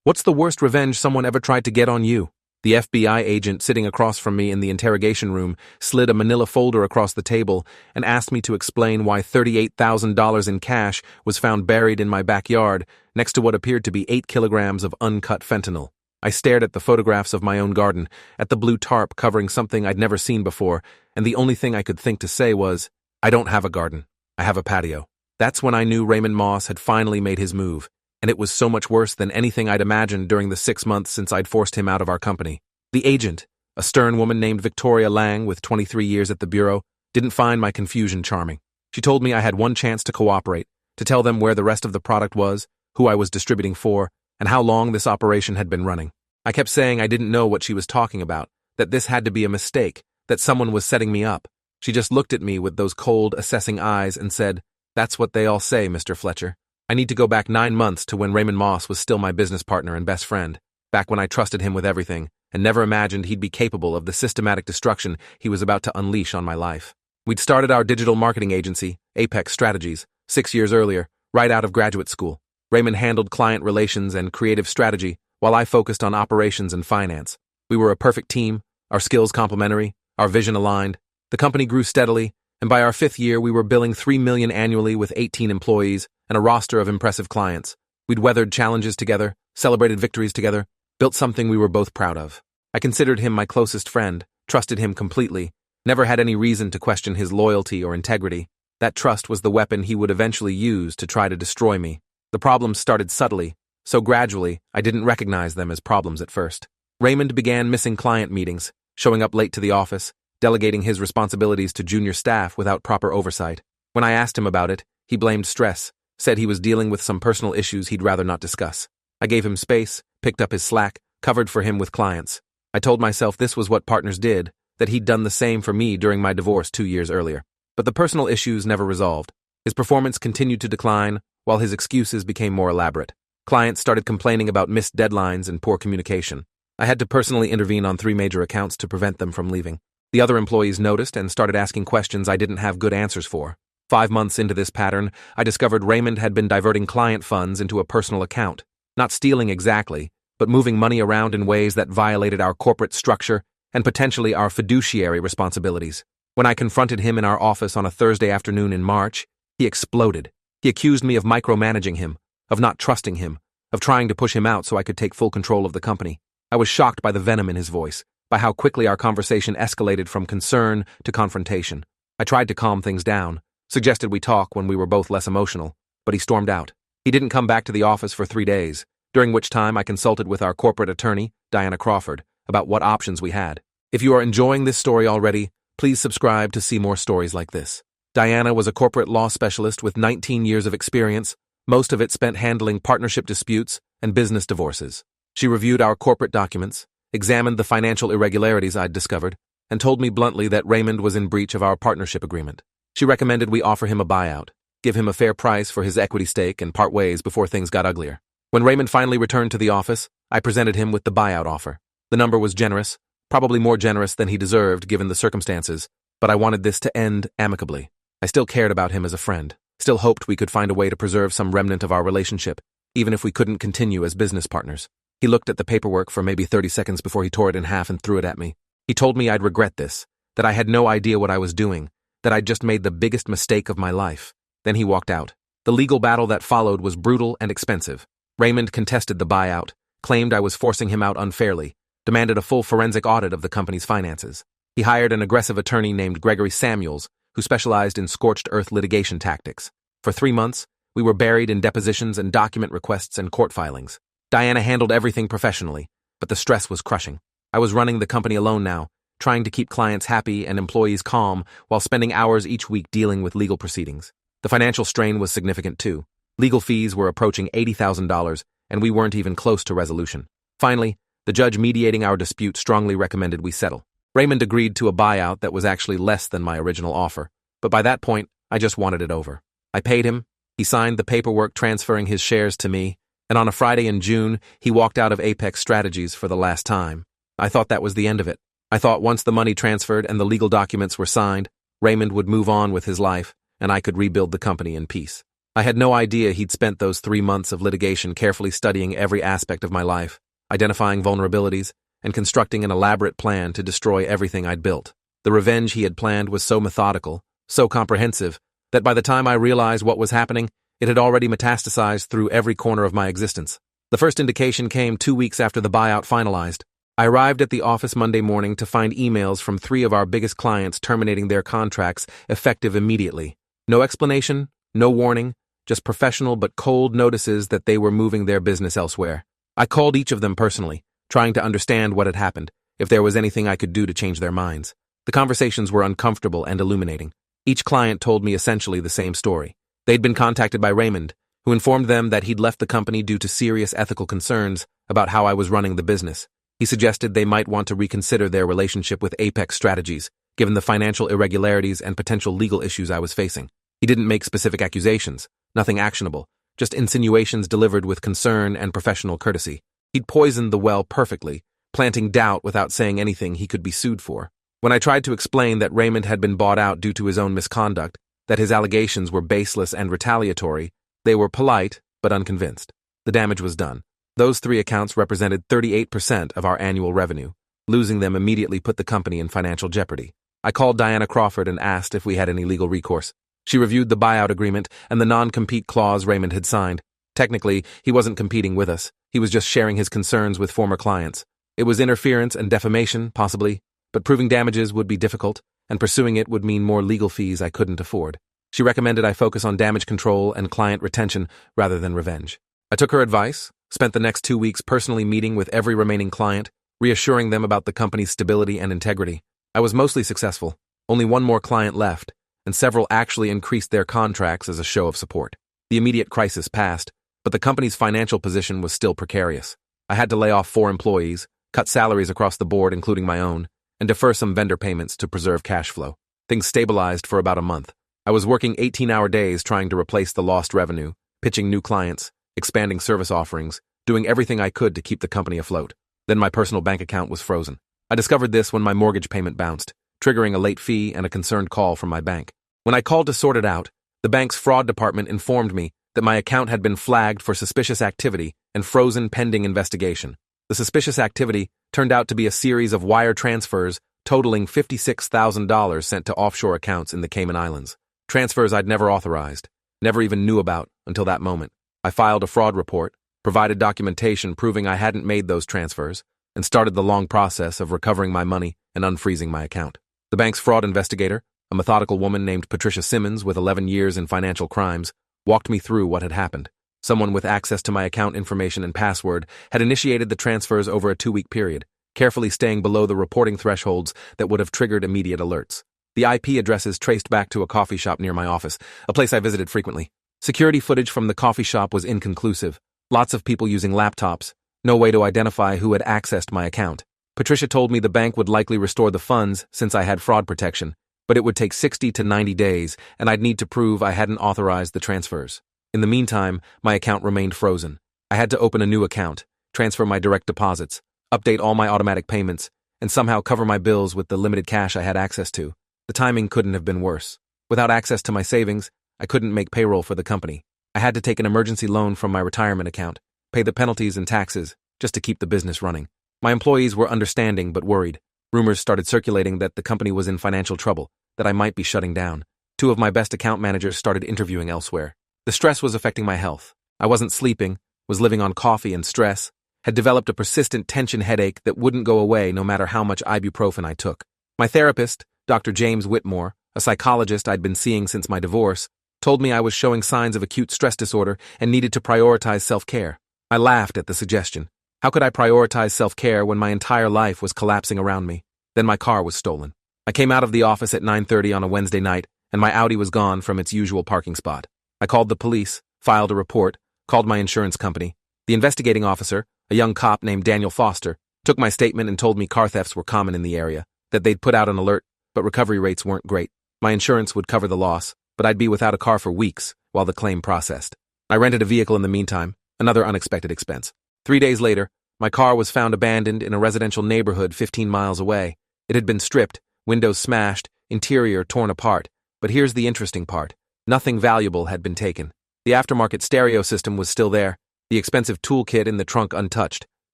What's the worst revenge someone ever tried to get on you? The FBI agent sitting across from me in the interrogation room slid a manila folder across the table and asked me to explain why $38,000 in cash was found buried in my backyard next to what appeared to be 8 kilograms of uncut fentanyl. I stared at the photographs of my own garden, at the blue tarp covering something I'd never seen before, and the only thing I could think to say was, I don't have a garden. I have a patio. That's when I knew Raymond Moss had finally made his move, and it was so much worse than anything I'd imagined during the 6 months since I'd forced him out of our company. The agent, a stern woman named Victoria Lang with 23 years at the Bureau, didn't find my confusion charming. She told me I had one chance to cooperate, to tell them where the rest of the product was, who I was distributing for, and how long this operation had been running. I kept saying I didn't know what she was talking about, that this had to be a mistake, that someone was setting me up. She just looked at me with those cold, assessing eyes and said, "That's what they all say, Mr. Fletcher." I need to go back 9 months to when Raymond Moss was still my business partner and best friend, back when I trusted him with everything and never imagined he'd be capable of the systematic destruction he was about to unleash on my life. We'd started our digital marketing agency, Apex Strategies, 6 years earlier, right out of graduate school. Raymond handled client relations and creative strategy, while I focused on operations and finance. We were a perfect team, our skills complementary, our vision aligned. The company grew steadily, and by our 5th year we were billing $3 million annually with 18 employees and a roster of impressive clients. We'd weathered challenges together, celebrated victories together, built something we were both proud of. I considered him my closest friend, trusted him completely, never had any reason to question his loyalty or integrity. That trust was the weapon he would eventually use to try to destroy me. The problems started subtly, so gradually I didn't recognize them as problems at first. Raymond began missing client meetings, showing up late to the office, delegating his responsibilities to junior staff without proper oversight. When I asked him about it, he blamed stress, said he was dealing with some personal issues he'd rather not discuss. I gave him space, picked up his slack, covered for him with clients. I told myself this was what partners did, that he'd done the same for me during my divorce 2 years earlier. But the personal issues never resolved. His performance continued to decline, while his excuses became more elaborate. Clients started complaining about missed deadlines and poor communication. I had to personally intervene on 3 major accounts to prevent them from leaving. The other employees noticed and started asking questions I didn't have good answers for. 5 months into this pattern, I discovered Raymond had been diverting client funds into a personal account. Not stealing exactly, but moving money around in ways that violated our corporate structure and potentially our fiduciary responsibilities. When I confronted him in our office on a Thursday afternoon in March, he exploded. He accused me of micromanaging him, of not trusting him, of trying to push him out so I could take full control of the company. I was shocked by the venom in his voice, by how quickly our conversation escalated from concern to confrontation. I tried to calm things down, suggested we talk when we were both less emotional, but he stormed out. He didn't come back to the office for 3 days, during which time I consulted with our corporate attorney, Diana Crawford, about what options we had. If you are enjoying this story already, please subscribe to see more stories like this. Diana was a corporate law specialist with 19 years of experience, most of it spent handling partnership disputes and business divorces. She reviewed our corporate documents, examined the financial irregularities I'd discovered, and told me bluntly that Raymond was in breach of our partnership agreement. She recommended we offer him a buyout, give him a fair price for his equity stake, and part ways before things got uglier. When Raymond finally returned to the office, I presented him with the buyout offer. The number was generous, probably more generous than he deserved given the circumstances, but I wanted this to end amicably. I still cared about him as a friend, still hoped we could find a way to preserve some remnant of our relationship, even if we couldn't continue as business partners. He looked at the paperwork for maybe 30 seconds before he tore it in half and threw it at me. He told me I'd regret this, that I had no idea what I was doing, that I'd just made the biggest mistake of my life. Then he walked out. The legal battle that followed was brutal and expensive. Raymond contested the buyout, claimed I was forcing him out unfairly, demanded a full forensic audit of the company's finances. He hired an aggressive attorney named Gregory Samuels, who specialized in scorched earth litigation tactics. For 3 months, we were buried in depositions and document requests and court filings. Diana handled everything professionally, but the stress was crushing. I was running the company alone now, trying to keep clients happy and employees calm while spending hours each week dealing with legal proceedings. The financial strain was significant too. Legal fees were approaching $80,000, and we weren't even close to resolution. Finally, the judge mediating our dispute strongly recommended we settle. Raymond agreed to a buyout that was actually less than my original offer, but by that point, I just wanted it over. I paid him, he signed the paperwork transferring his shares to me, and on a Friday in June, he walked out of Apex Strategies for the last time. I thought that was the end of it. I thought once the money transferred and the legal documents were signed, Raymond would move on with his life, and I could rebuild the company in peace. I had no idea he'd spent those 3 months of litigation carefully studying every aspect of my life, identifying vulnerabilities, and constructing an elaborate plan to destroy everything I'd built. The revenge he had planned was so methodical, so comprehensive, that by the time I realized what was happening, it had already metastasized through every corner of my existence. The first indication came 2 weeks after the buyout finalized. I arrived at the office Monday morning to find emails from 3 of our biggest clients terminating their contracts effective immediately. No explanation, no warning, just professional but cold notices that they were moving their business elsewhere. I called each of them personally, trying to understand what had happened, if there was anything I could do to change their minds. The conversations were uncomfortable and illuminating. Each client told me essentially the same story. They'd been contacted by Raymond, who informed them that he'd left the company due to serious ethical concerns about how I was running the business. He suggested they might want to reconsider their relationship with Apex Strategies, given the financial irregularities and potential legal issues I was facing. He didn't make specific accusations, nothing actionable, just insinuations delivered with concern and professional courtesy. He'd poisoned the well perfectly, planting doubt without saying anything he could be sued for. When I tried to explain that Raymond had been bought out due to his own misconduct, that his allegations were baseless and retaliatory, they were polite but unconvinced. The damage was done. Those 3 accounts represented 38% of our annual revenue. Losing them immediately put the company in financial jeopardy. I called Diana Crawford and asked if we had any legal recourse. She reviewed the buyout agreement and the non-compete clause Raymond had signed. Technically, he wasn't competing with us. He was just sharing his concerns with former clients. It was interference and defamation, possibly, but proving damages would be difficult, and pursuing it would mean more legal fees I couldn't afford. She recommended I focus on damage control and client retention rather than revenge. I took her advice, spent the next 2 weeks personally meeting with every remaining client, reassuring them about the company's stability and integrity. I was mostly successful. Only 1 more client left, and several actually increased their contracts as a show of support. The immediate crisis passed, but the company's financial position was still precarious. I had to lay off 4 employees, cut salaries across the board including my own, and defer some vendor payments to preserve cash flow. Things stabilized for about a month. I was working 18-hour days trying to replace the lost revenue, pitching new clients, expanding service offerings, doing everything I could to keep the company afloat. Then my personal bank account was frozen. I discovered this when my mortgage payment bounced, triggering a late fee and a concerned call from my bank. When I called to sort it out, the bank's fraud department informed me that my account had been flagged for suspicious activity and frozen pending investigation. The suspicious activity turned out to be a series of wire transfers totaling $56,000 sent to offshore accounts in the Cayman Islands. Transfers I'd never authorized, never even knew about until that moment. I filed a fraud report, provided documentation proving I hadn't made those transfers, and started the long process of recovering my money and unfreezing my account. The bank's fraud investigator, a methodical woman named Patricia Simmons with 11 years in financial crimes, walked me through what had happened. Someone with access to my account information and password had initiated the transfers over a 2-week period, carefully staying below the reporting thresholds that would have triggered immediate alerts. The IP addresses traced back to a coffee shop near my office, a place I visited frequently. Security footage from the coffee shop was inconclusive. Lots of people using laptops. No way to identify who had accessed my account. Patricia told me the bank would likely restore the funds since I had fraud protection, but it would take 60 to 90 days, and I'd need to prove I hadn't authorized the transfers. In the meantime, my account remained frozen. I had to open a new account, transfer my direct deposits, update all my automatic payments, and somehow cover my bills with the limited cash I had access to. The timing couldn't have been worse. Without access to my savings, I couldn't make payroll for the company. I had to take an emergency loan from my retirement account, pay the penalties and taxes, just to keep the business running. My employees were understanding but worried. Rumors started circulating that the company was in financial trouble, that I might be shutting down. 2 of my best account managers started interviewing elsewhere. The stress was affecting my health. I wasn't sleeping, was living on coffee and stress, had developed a persistent tension headache that wouldn't go away no matter how much ibuprofen I took. My therapist, Dr. James Whitmore, a psychologist I'd been seeing since my divorce, told me I was showing signs of acute stress disorder and needed to prioritize self-care. I laughed at the suggestion. How could I prioritize self-care when my entire life was collapsing around me? Then my car was stolen. I came out of the office at 9:30 on a Wednesday night, and my Audi was gone from its usual parking spot. I called the police, filed a report, called my insurance company. The investigating officer, a young cop named Daniel Foster, took my statement and told me car thefts were common in the area, that they'd put out an alert, but recovery rates weren't great. My insurance would cover the loss, but I'd be without a car for weeks while the claim processed. I rented a vehicle in the meantime, another unexpected expense. 3 days later, my car was found abandoned in a residential neighborhood 15 miles away. It had been stripped, windows smashed, interior torn apart. But here's the interesting part. Nothing valuable had been taken. The aftermarket stereo system was still there, the expensive toolkit in the trunk untouched.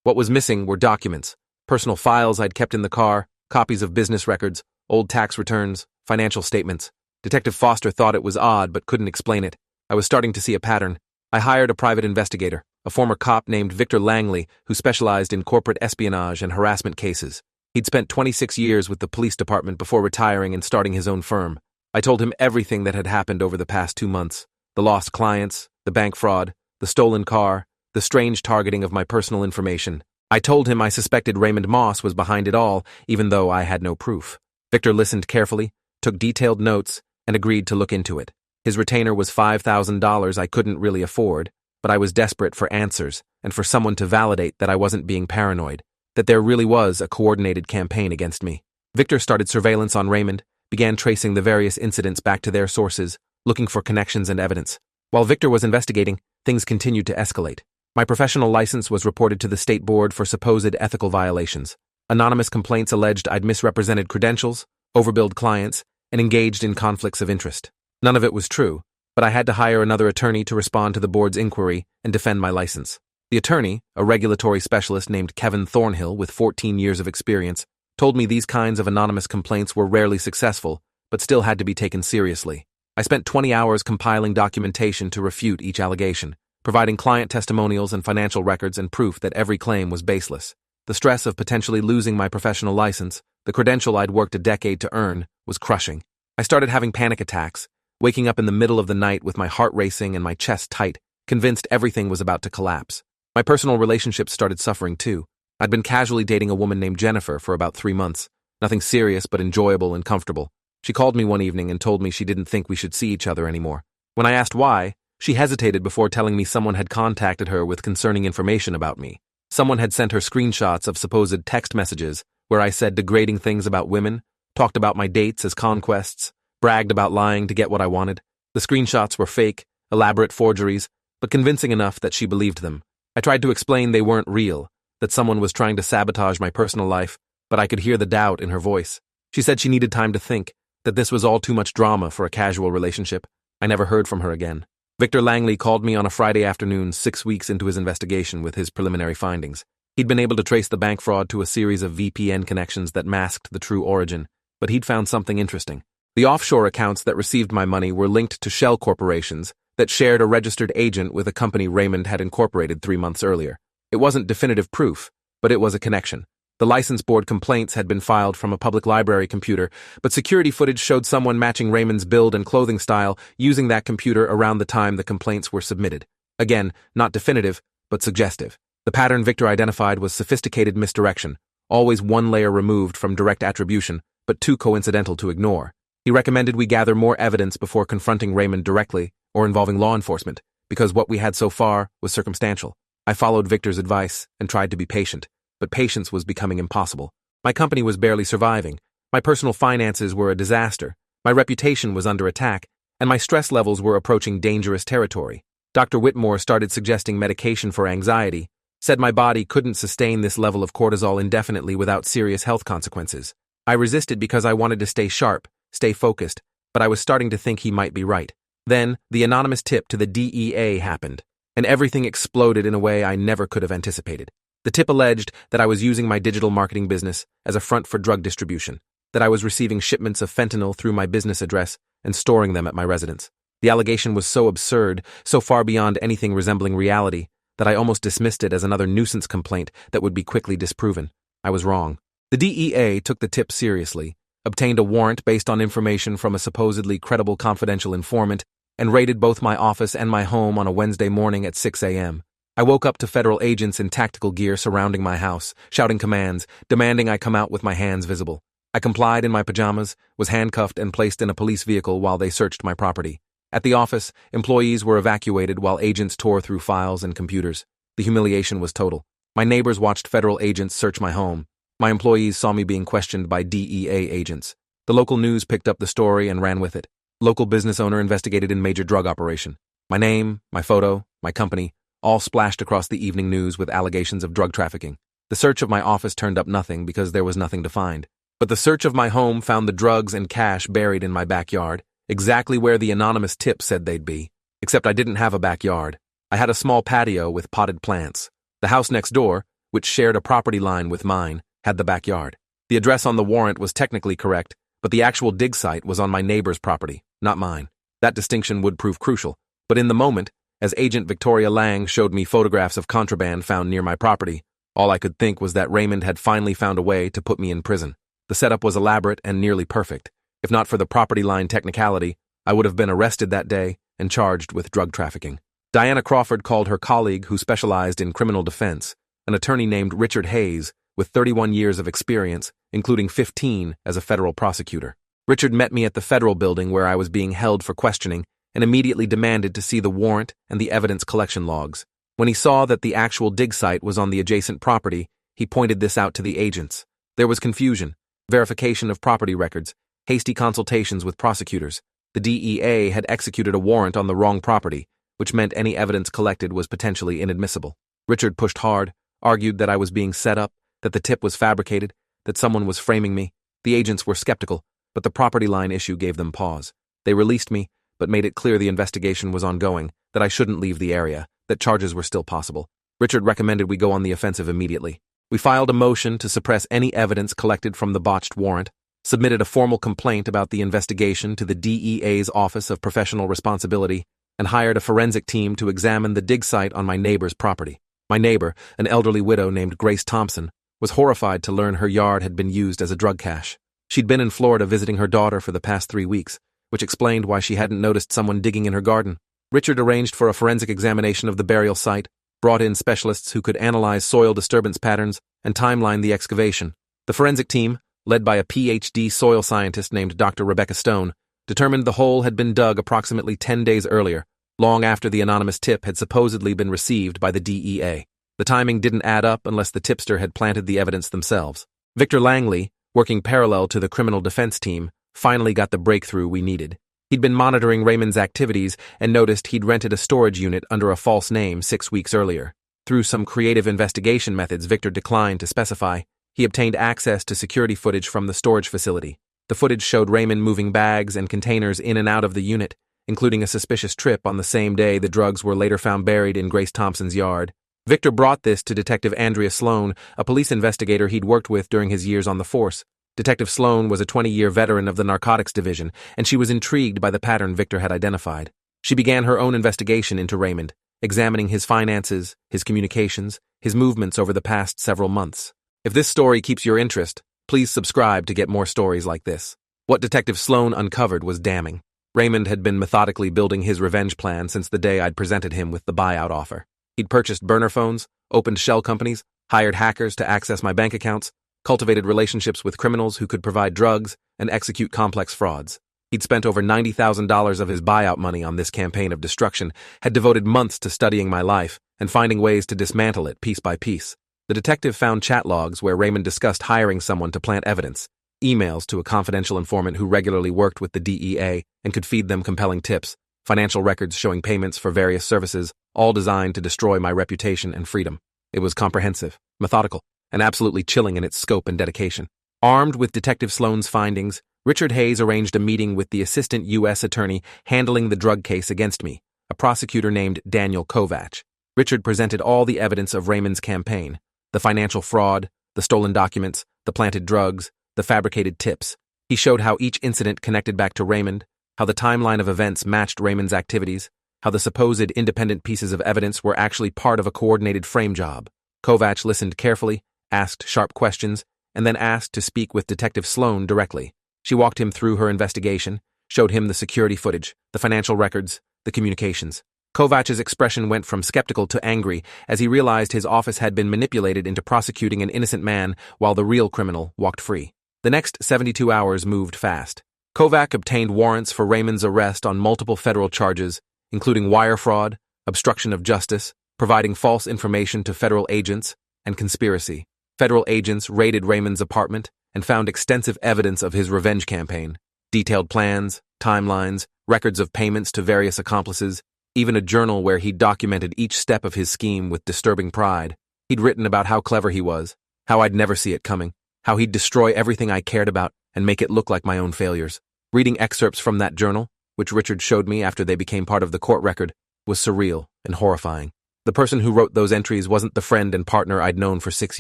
What was missing were documents, personal files I'd kept in the car, copies of business records, old tax returns, financial statements. Detective Foster thought it was odd but couldn't explain it. I was starting to see a pattern. I hired a private investigator, a former cop named Victor Langley, who specialized in corporate espionage and harassment cases. He'd spent 26 years with the police department before retiring and starting his own firm. I told him everything that had happened over the past 2 months. The lost clients, the bank fraud, the stolen car, the strange targeting of my personal information. I told him I suspected Raymond Moss was behind it all, even though I had no proof. Victor listened carefully, took detailed notes, and agreed to look into it. His retainer was $5,000 I couldn't really afford, but I was desperate for answers and for someone to validate that I wasn't being paranoid, that there really was a coordinated campaign against me. Victor started surveillance on Raymond, began tracing the various incidents back to their sources, looking for connections and evidence. While Victor was investigating, things continued to escalate. My professional license was reported to the state board for supposed ethical violations. Anonymous complaints alleged I'd misrepresented credentials, overbilled clients, and engaged in conflicts of interest. None of it was true, but I had to hire another attorney to respond to the board's inquiry and defend my license. The attorney, a regulatory specialist named Kevin Thornhill with 14 years of experience, told me these kinds of anonymous complaints were rarely successful, but still had to be taken seriously. I spent 20 hours compiling documentation to refute each allegation, providing client testimonials and financial records and proof that every claim was baseless. The stress of potentially losing my professional license, the credential I'd worked a decade to earn, was crushing. I started having panic attacks, waking up in the middle of the night with my heart racing and my chest tight, convinced everything was about to collapse. My personal relationships started suffering too. I'd been casually dating a woman named Jennifer for about 3 months. Nothing serious but enjoyable and comfortable. She called me one evening and told me she didn't think we should see each other anymore. When I asked why, she hesitated before telling me someone had contacted her with concerning information about me. Someone had sent her screenshots of supposed text messages where I said degrading things about women, talked about my dates as conquests, bragged about lying to get what I wanted. The screenshots were fake, elaborate forgeries, but convincing enough that she believed them. I tried to explain they weren't real, that someone was trying to sabotage my personal life, but I could hear the doubt in her voice. She said she needed time to think, that this was all too much drama for a casual relationship. I never heard from her again. Victor Langley called me on a Friday afternoon 6 weeks into his investigation with his preliminary findings. He'd been able to trace the bank fraud to a series of VPN connections that masked the true origin, but he'd found something interesting. The offshore accounts that received my money were linked to shell corporations that shared a registered agent with a company Raymond had incorporated 3 months earlier. It wasn't definitive proof, but it was a connection. The license board complaints had been filed from a public library computer, but security footage showed someone matching Raymond's build and clothing style using that computer around the time the complaints were submitted. Again, not definitive, but suggestive. The pattern Victor identified was sophisticated misdirection, always one layer removed from direct attribution, but too coincidental to ignore. He recommended we gather more evidence before confronting Raymond directly or involving law enforcement, because what we had so far was circumstantial. I followed Victor's advice and tried to be patient, but patience was becoming impossible. My company was barely surviving, my personal finances were a disaster, my reputation was under attack, and my stress levels were approaching dangerous territory. Dr. Whitmore started suggesting medication for anxiety, said my body couldn't sustain this level of cortisol indefinitely without serious health consequences. I resisted because I wanted to stay sharp, stay focused, but I was starting to think he might be right. Then, the anonymous tip to the DEA happened, and everything exploded in a way I never could have anticipated. The tip alleged that I was using my digital marketing business as a front for drug distribution, that I was receiving shipments of fentanyl through my business address and storing them at my residence. The allegation was so absurd, so far beyond anything resembling reality, that I almost dismissed it as another nuisance complaint that would be quickly disproven. I was wrong. The DEA took the tip seriously, obtained a warrant based on information from a supposedly credible confidential informant, and raided both my office and my home on a Wednesday morning at 6 a.m. I woke up to federal agents in tactical gear surrounding my house, shouting commands, demanding I come out with my hands visible. I complied in my pajamas, was handcuffed and placed in a police vehicle while they searched my property. At the office, employees were evacuated while agents tore through files and computers. The humiliation was total. My neighbors watched federal agents search my home. My employees saw me being questioned by DEA agents. The local news picked up the story and ran with it. Local business owner investigated in major drug operation. My name, my photo, my company, all splashed across the evening news with allegations of drug trafficking. The search of my office turned up nothing because there was nothing to find. But the search of my home found the drugs and cash buried in my backyard, exactly where the anonymous tip said they'd be. Except I didn't have a backyard. I had a small patio with potted plants. The house next door, which shared a property line with mine, had the backyard. The address on the warrant was technically correct, but the actual dig site was on my neighbor's property, not mine. That distinction would prove crucial, but in the moment, as Agent Victoria Lang showed me photographs of contraband found near my property, all I could think was that Raymond had finally found a way to put me in prison. The setup was elaborate and nearly perfect. If not for the property line technicality, I would have been arrested that day and charged with drug trafficking. Diana Crawford called her colleague who specialized in criminal defense, an attorney named Richard Hayes, with 31 years of experience, including 15 as a federal prosecutor. Richard met me at the federal building where I was being held for questioning and immediately demanded to see the warrant and the evidence collection logs. When he saw that the actual dig site was on the adjacent property, he pointed this out to the agents. There was confusion, verification of property records, hasty consultations with prosecutors. The DEA had executed a warrant on the wrong property, which meant any evidence collected was potentially inadmissible. Richard pushed hard, argued that I was being set up, that the tip was fabricated, that someone was framing me. The agents were skeptical, but the property line issue gave them pause. They released me, but made it clear the investigation was ongoing, that I shouldn't leave the area, that charges were still possible. Richard recommended we go on the offensive immediately. We filed a motion to suppress any evidence collected from the botched warrant, submitted a formal complaint about the investigation to the DEA's Office of Professional Responsibility, and hired a forensic team to examine the dig site on my neighbor's property. My neighbor, an elderly widow named Grace Thompson, was horrified to learn her yard had been used as a drug cache. She'd been in Florida visiting her daughter for the past 3 weeks, which explained why she hadn't noticed someone digging in her garden. Richard arranged for a forensic examination of the burial site, brought in specialists who could analyze soil disturbance patterns and timeline the excavation. The forensic team, led by a PhD soil scientist named Dr. Rebecca Stone, determined the hole had been dug approximately 10 days earlier, long after the anonymous tip had supposedly been received by the DEA. The timing didn't add up unless the tipster had planted the evidence themselves. Victor Langley, working parallel to the criminal defense team, finally got the breakthrough we needed. He'd been monitoring Raymond's activities and noticed he'd rented a storage unit under a false name 6 weeks earlier. Through some creative investigation methods Victor declined to specify, he obtained access to security footage from the storage facility. The footage showed Raymond moving bags and containers in and out of the unit, including a suspicious trip on the same day the drugs were later found buried in Grace Thompson's yard. Victor brought this to Detective Andrea Sloan, a police investigator he'd worked with during his years on the force. Detective Sloan was a 20-year veteran of the narcotics division, and she was intrigued by the pattern Victor had identified. She began her own investigation into Raymond, examining his finances, his communications, his movements over the past several months. If this story keeps your interest, please subscribe to get more stories like this. What Detective Sloan uncovered was damning. Raymond had been methodically building his revenge plan since the day I'd presented him with the buyout offer. He'd purchased burner phones, opened shell companies, hired hackers to access my bank accounts, cultivated relationships with criminals who could provide drugs and execute complex frauds. He'd spent over $90,000 of his buyout money on this campaign of destruction, had devoted months to studying my life and finding ways to dismantle it piece by piece. The detective found chat logs where Raymond discussed hiring someone to plant evidence, emails to a confidential informant who regularly worked with the DEA and could feed them compelling tips, financial records showing payments for various services, all designed to destroy my reputation and freedom. It was comprehensive, methodical, and absolutely chilling in its scope and dedication. Armed with Detective Sloan's findings, Richard Hayes arranged a meeting with the assistant U.S. attorney handling the drug case against me, a prosecutor named Daniel Kovach. Richard presented all the evidence of Raymond's campaign: the financial fraud, the stolen documents, the planted drugs, the fabricated tips. He showed how each incident connected back to Raymond, how the timeline of events matched Raymond's activities, how the supposed independent pieces of evidence were actually part of a coordinated frame job. Kovach listened carefully, asked sharp questions, and then asked to speak with Detective Sloan directly. She walked him through her investigation, showed him the security footage, the financial records, the communications. Kovach's expression went from skeptical to angry as he realized his office had been manipulated into prosecuting an innocent man while the real criminal walked free. The next 72 hours moved fast. Kovach obtained warrants for Raymond's arrest on multiple federal charges, including wire fraud, obstruction of justice, providing false information to federal agents, and conspiracy. Federal agents raided Raymond's apartment and found extensive evidence of his revenge campaign: detailed plans, timelines, records of payments to various accomplices, even a journal where he documented each step of his scheme with disturbing pride. He'd written about how clever he was, how I'd never see it coming, how he'd destroy everything I cared about and make it look like my own failures. Reading excerpts from that journal, which Richard showed me after they became part of the court record, was surreal and horrifying. The person who wrote those entries wasn't the friend and partner I'd known for 6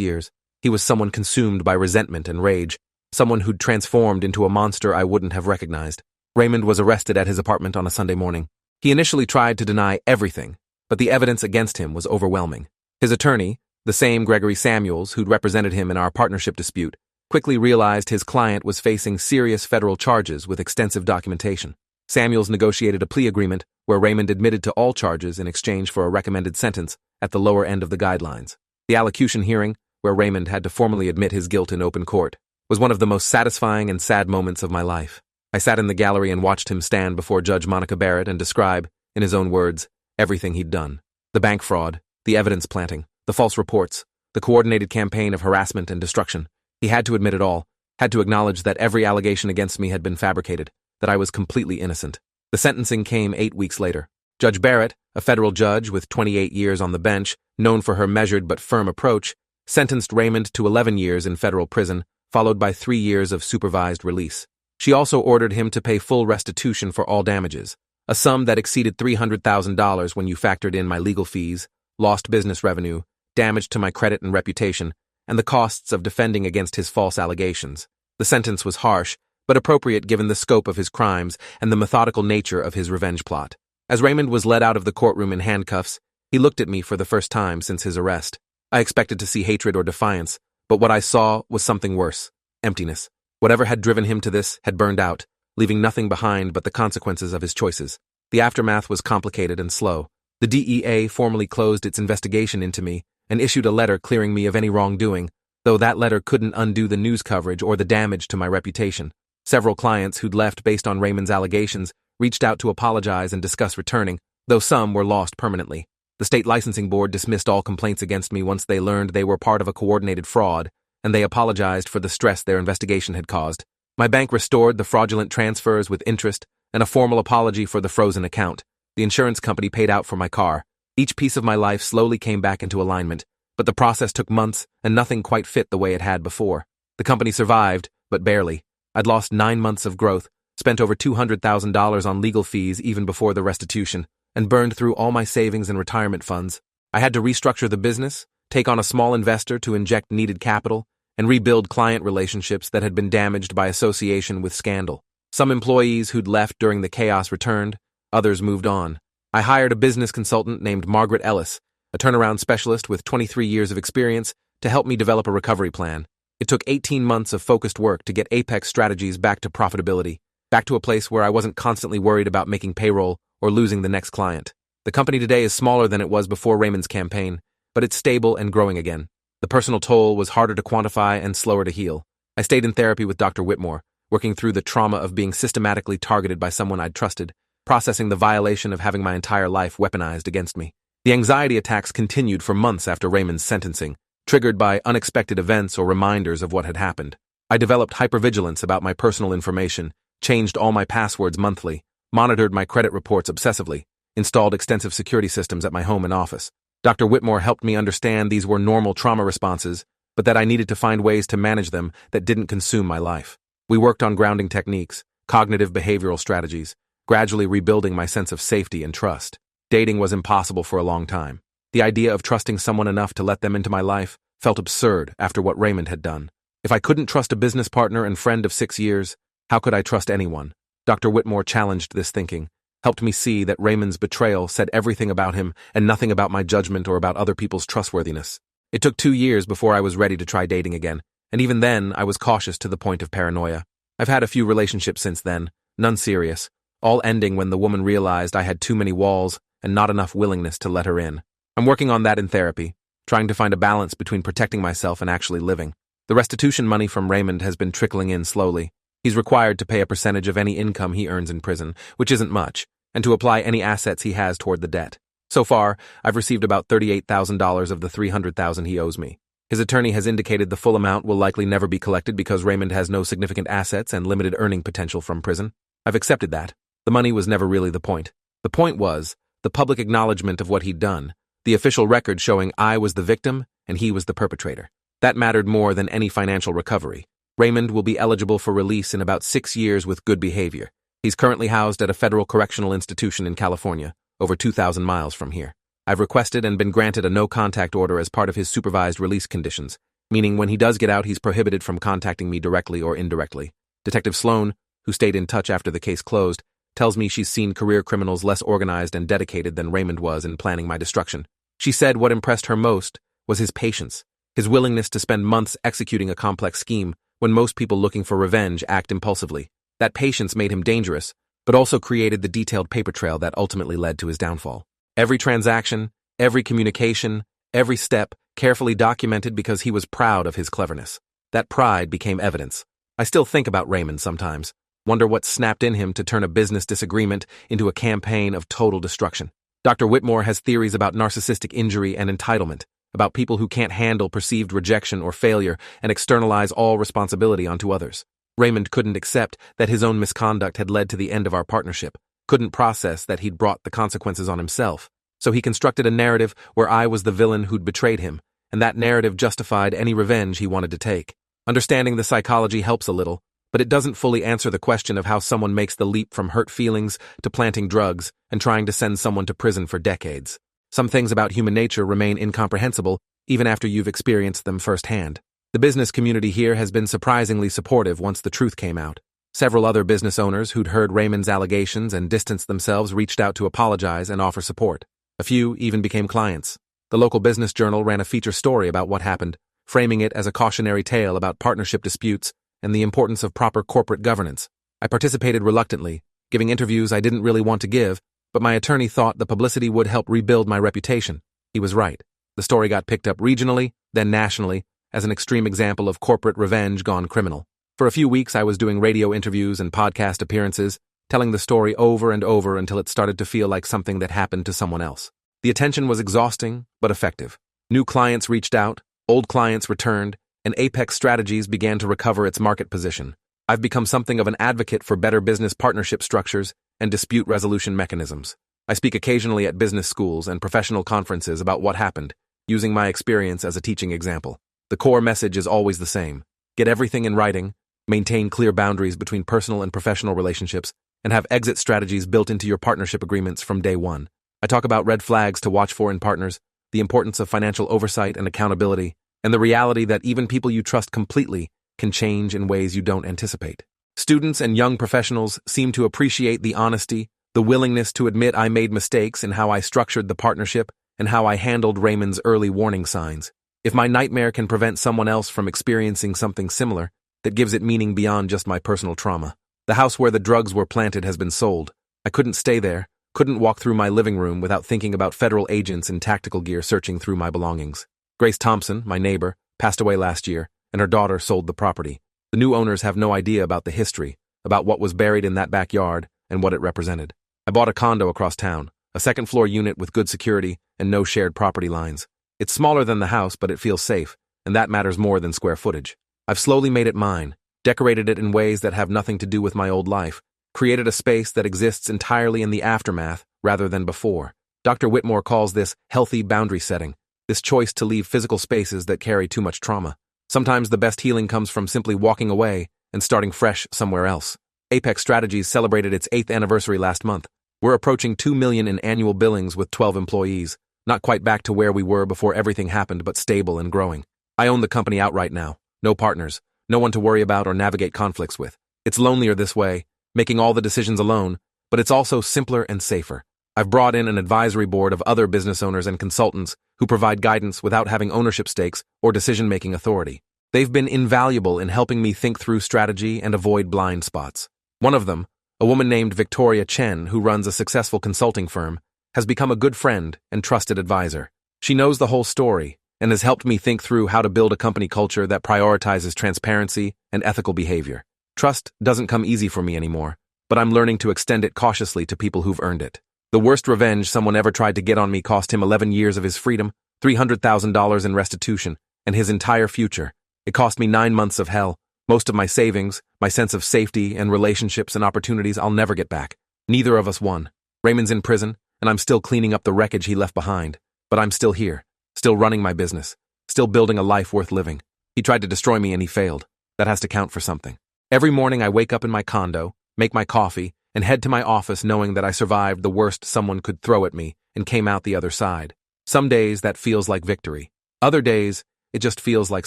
years. He was someone consumed by resentment and rage, someone who'd transformed into a monster I wouldn't have recognized. Raymond was arrested at his apartment on a Sunday morning. He initially tried to deny everything, but the evidence against him was overwhelming. His attorney, the same Gregory Samuels who'd represented him in our partnership dispute, quickly realized his client was facing serious federal charges with extensive documentation. Samuels negotiated a plea agreement where Raymond admitted to all charges in exchange for a recommended sentence at the lower end of the guidelines. The allocution hearing, where Raymond had to formally admit his guilt in open court, was one of the most satisfying and sad moments of my life. I sat in the gallery and watched him stand before Judge Monica Barrett and describe, in his own words, everything he'd done. The bank fraud, the evidence planting, the false reports, the coordinated campaign of harassment and destruction. He had to admit it all, had to acknowledge that every allegation against me had been fabricated, that I was completely innocent. The sentencing came 8 weeks later. Judge Barrett, a federal judge with 28 years on the bench, known for her measured but firm approach, sentenced Raymond to 11 years in federal prison, followed by 3 years of supervised release. She also ordered him to pay full restitution for all damages, a sum that exceeded $300,000 when you factored in my legal fees, lost business revenue, damage to my credit and reputation, and the costs of defending against his false allegations. The sentence was harsh, but appropriate given the scope of his crimes and the methodical nature of his revenge plot. As Raymond was led out of the courtroom in handcuffs, he looked at me for the first time since his arrest. I expected to see hatred or defiance, but what I saw was something worse: emptiness. Whatever had driven him to this had burned out, leaving nothing behind but the consequences of his choices. The aftermath was complicated and slow. The DEA formally closed its investigation into me and issued a letter clearing me of any wrongdoing, though that letter couldn't undo the news coverage or the damage to my reputation. Several clients who'd left based on Raymond's allegations reached out to apologize and discuss returning, though some were lost permanently. The state licensing board dismissed all complaints against me once they learned they were part of a coordinated fraud, and they apologized for the stress their investigation had caused. My bank restored the fraudulent transfers with interest and a formal apology for the frozen account. The insurance company paid out for my car. Each piece of my life slowly came back into alignment, but the process took months and nothing quite fit the way it had before. The company survived, but barely. I'd lost 9 months of growth, spent over $200,000 on legal fees even before the restitution, and burned through all my savings and retirement funds. I had to restructure the business, take on a small investor to inject needed capital, and rebuild client relationships that had been damaged by association with scandal. Some employees who'd left during the chaos returned, others moved on. I hired a business consultant named Margaret Ellis, a turnaround specialist with 23 years of experience, to help me develop a recovery plan. It took 18 months of focused work to get Apex Strategies back to profitability, back to a place where I wasn't constantly worried about making payroll or losing the next client. The company today is smaller than it was before Raymond's campaign, but it's stable and growing again. The personal toll was harder to quantify and slower to heal. I stayed in therapy with Dr. Whitmore, working through the trauma of being systematically targeted by someone I'd trusted, processing the violation of having my entire life weaponized against me. The anxiety attacks continued for months after Raymond's sentencing, triggered by unexpected events or reminders of what had happened. I developed hypervigilance about my personal information, changed all my passwords monthly, monitored my credit reports obsessively, installed extensive security systems at my home and office. Dr. Whitmore helped me understand these were normal trauma responses, but that I needed to find ways to manage them that didn't consume my life. We worked on grounding techniques, cognitive behavioral strategies, gradually rebuilding my sense of safety and trust. Dating was impossible for a long time. The idea of trusting someone enough to let them into my life felt absurd after what Raymond had done. If I couldn't trust a business partner and friend of 6 years, how could I trust anyone? Dr. Whitmore challenged this thinking, helped me see that Raymond's betrayal said everything about him and nothing about my judgment or about other people's trustworthiness. It took 2 years before I was ready to try dating again, and even then I was cautious to the point of paranoia. I've had a few relationships since then, none serious, all ending when the woman realized I had too many walls and not enough willingness to let her in. I'm working on that in therapy, trying to find a balance between protecting myself and actually living. The restitution money from Raymond has been trickling in slowly. He's required to pay a percentage of any income he earns in prison, which isn't much, and to apply any assets he has toward the debt. So far, I've received about $38,000 of the $300,000 he owes me. His attorney has indicated the full amount will likely never be collected because Raymond has no significant assets and limited earning potential from prison. I've accepted that. The money was never really the point. The point was the public acknowledgement of what he'd done, the official record showing I was the victim and he was the perpetrator. That mattered more than any financial recovery. Raymond will be eligible for release in about 6 years with good behavior. He's currently housed at a federal correctional institution in California, over 2,000 miles from here. I've requested and been granted a no-contact order as part of his supervised release conditions, meaning when he does get out, he's prohibited from contacting me directly or indirectly. Detective Sloan, who stayed in touch after the case closed, tells me she's seen career criminals less organized and dedicated than Raymond was in planning my destruction. She said what impressed her most was his patience, his willingness to spend months executing a complex scheme when most people looking for revenge act impulsively. That patience made him dangerous, but also created the detailed paper trail that ultimately led to his downfall. Every transaction, every communication, every step carefully documented because he was proud of his cleverness. That pride became evidence. I still think about Raymond sometimes, wonder what snapped in him to turn a business disagreement into a campaign of total destruction. Dr. Whitmore has theories about narcissistic injury and entitlement, about people who can't handle perceived rejection or failure and externalize all responsibility onto others. Raymond couldn't accept that his own misconduct had led to the end of our partnership, couldn't process that he'd brought the consequences on himself, so he constructed a narrative where I was the villain who'd betrayed him, and that narrative justified any revenge he wanted to take. Understanding the psychology helps a little, but it doesn't fully answer the question of how someone makes the leap from hurt feelings to planting drugs and trying to send someone to prison for decades. Some things about human nature remain incomprehensible even after you've experienced them firsthand. The business community here has been surprisingly supportive once the truth came out. Several other business owners who'd heard Raymond's allegations and distanced themselves reached out to apologize and offer support. A few even became clients. The local business journal ran a feature story about what happened, framing it as a cautionary tale about partnership disputes and the importance of proper corporate governance. I participated reluctantly, giving interviews I didn't really want to give, but my attorney thought the publicity would help rebuild my reputation. He was right. The story got picked up regionally, then nationally, as an extreme example of corporate revenge gone criminal. For a few weeks, I was doing radio interviews and podcast appearances, telling the story over and over until it started to feel like something that happened to someone else. The attention was exhausting, but effective. New clients reached out, old clients returned, and Apex Strategies began to recover its market position. I've become something of an advocate for better business partnership structures and dispute resolution mechanisms. I speak occasionally at business schools and professional conferences about what happened, using my experience as a teaching example. The core message is always the same. Get everything in writing, maintain clear boundaries between personal and professional relationships, and have exit strategies built into your partnership agreements from day one. I talk about red flags to watch for in partners, the importance of financial oversight and accountability, and the reality that even people you trust completely can change in ways you don't anticipate. Students and young professionals seem to appreciate the honesty, the willingness to admit I made mistakes in how I structured the partnership and how I handled Raymond's early warning signs. If my nightmare can prevent someone else from experiencing something similar, that gives it meaning beyond just my personal trauma. The house where the drugs were planted has been sold. I couldn't stay there, couldn't walk through my living room without thinking about federal agents in tactical gear searching through my belongings. Grace Thompson, my neighbor, passed away last year, and her daughter sold the property. The new owners have no idea about the history, about what was buried in that backyard and what it represented. I bought a condo across town, a second-floor unit with good security and no shared property lines. It's smaller than the house, but it feels safe, and that matters more than square footage. I've slowly made it mine, decorated it in ways that have nothing to do with my old life, created a space that exists entirely in the aftermath rather than before. Dr. Whitmore calls this healthy boundary setting, this choice to leave physical spaces that carry too much trauma. Sometimes the best healing comes from simply walking away and starting fresh somewhere else. Apex Strategies celebrated its 8th anniversary last month. We're approaching $2 million in annual billings with 12 employees, not quite back to where we were before everything happened, but stable and growing. I own the company outright now. No partners, no one to worry about or navigate conflicts with. It's lonelier this way, making all the decisions alone, but it's also simpler and safer. I've brought in an advisory board of other business owners and consultants who provide guidance without having ownership stakes or decision-making authority. They've been invaluable in helping me think through strategy and avoid blind spots. One of them, a woman named Victoria Chen, who runs a successful consulting firm, has become a good friend and trusted advisor. She knows the whole story and has helped me think through how to build a company culture that prioritizes transparency and ethical behavior. Trust doesn't come easy for me anymore, but I'm learning to extend it cautiously to people who've earned it. The worst revenge someone ever tried to get on me cost him 11 years of his freedom, $300,000 in restitution, and his entire future. It cost me 9 months of hell, most of my savings, my sense of safety, and relationships and opportunities I'll never get back. Neither of us won. Raymond's in prison, and I'm still cleaning up the wreckage he left behind. But I'm still here, still running my business, still building a life worth living. He tried to destroy me and he failed. That has to count for something. Every morning I wake up in my condo, make my coffee, and head to my office knowing that I survived the worst someone could throw at me and came out the other side. Some days that feels like victory. Other days, it just feels like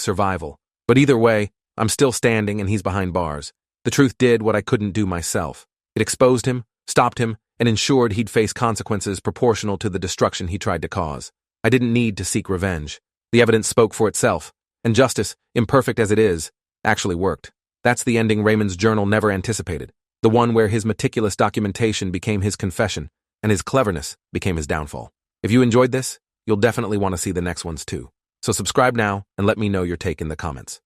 survival. But either way, I'm still standing and he's behind bars. The truth did what I couldn't do myself. It exposed him, stopped him, and ensured he'd face consequences proportional to the destruction he tried to cause. I didn't need to seek revenge. The evidence spoke for itself, and justice, imperfect as it is, actually worked. That's the ending Raymond's journal never anticipated, the one where his meticulous documentation became his confession, and his cleverness became his downfall. If you enjoyed this, you'll definitely want to see the next ones too. So subscribe now and let me know your take in the comments.